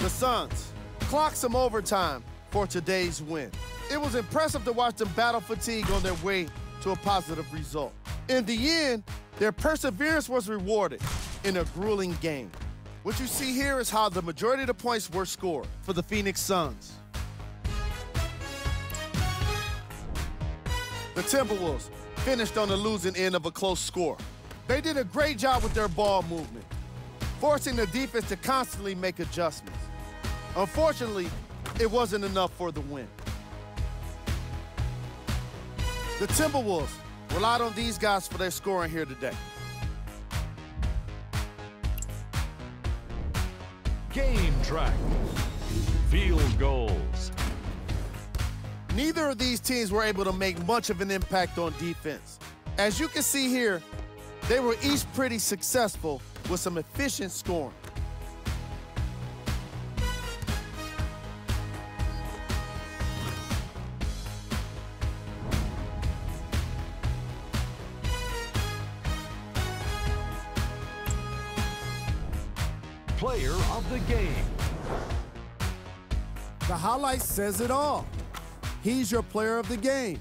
The Suns clocked some overtime for today's win. It was impressive to watch them battle fatigue on their way to a positive result. In the end, their perseverance was rewarded in a grueling game. What you see here is how the majority of the points were scored for the Phoenix Suns. The Timberwolves finished on the losing end of a close score. They did a great job with their ball movement, forcing the defense to constantly make adjustments. Unfortunately, it wasn't enough for the win. The Timberwolves relied on these guys for their scoring here today. Game track. Field goals. Neither of these teams were able to make much of an impact on defense. As you can see here, they were each pretty successful with some efficient scoring. Player of the game. The highlight says it all. He's your player of the game.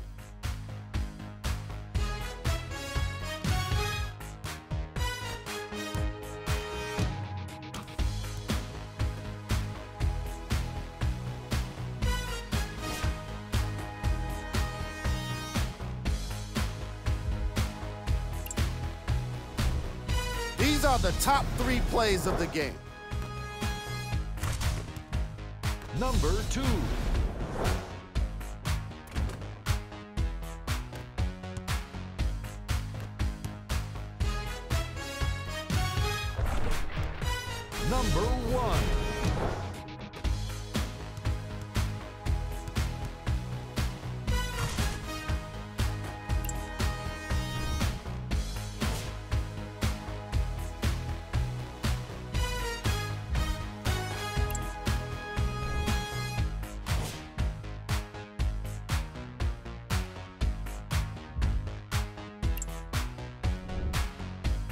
These are the top 3 plays of the game. Number 2. Number 1.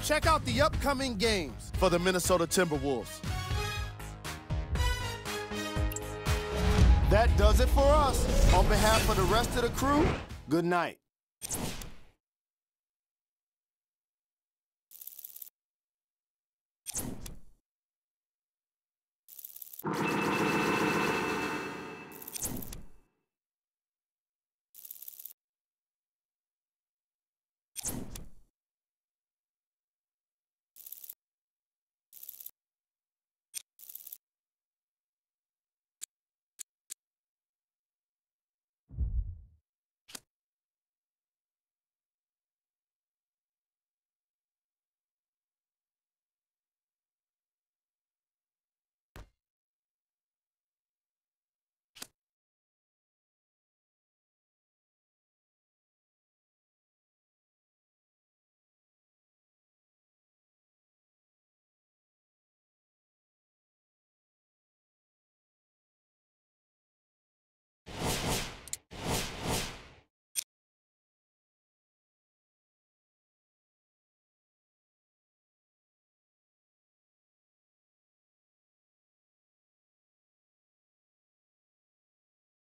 Check out the upcoming games for the Minnesota Timberwolves. That does it for us. On behalf of the rest of the crew, good night.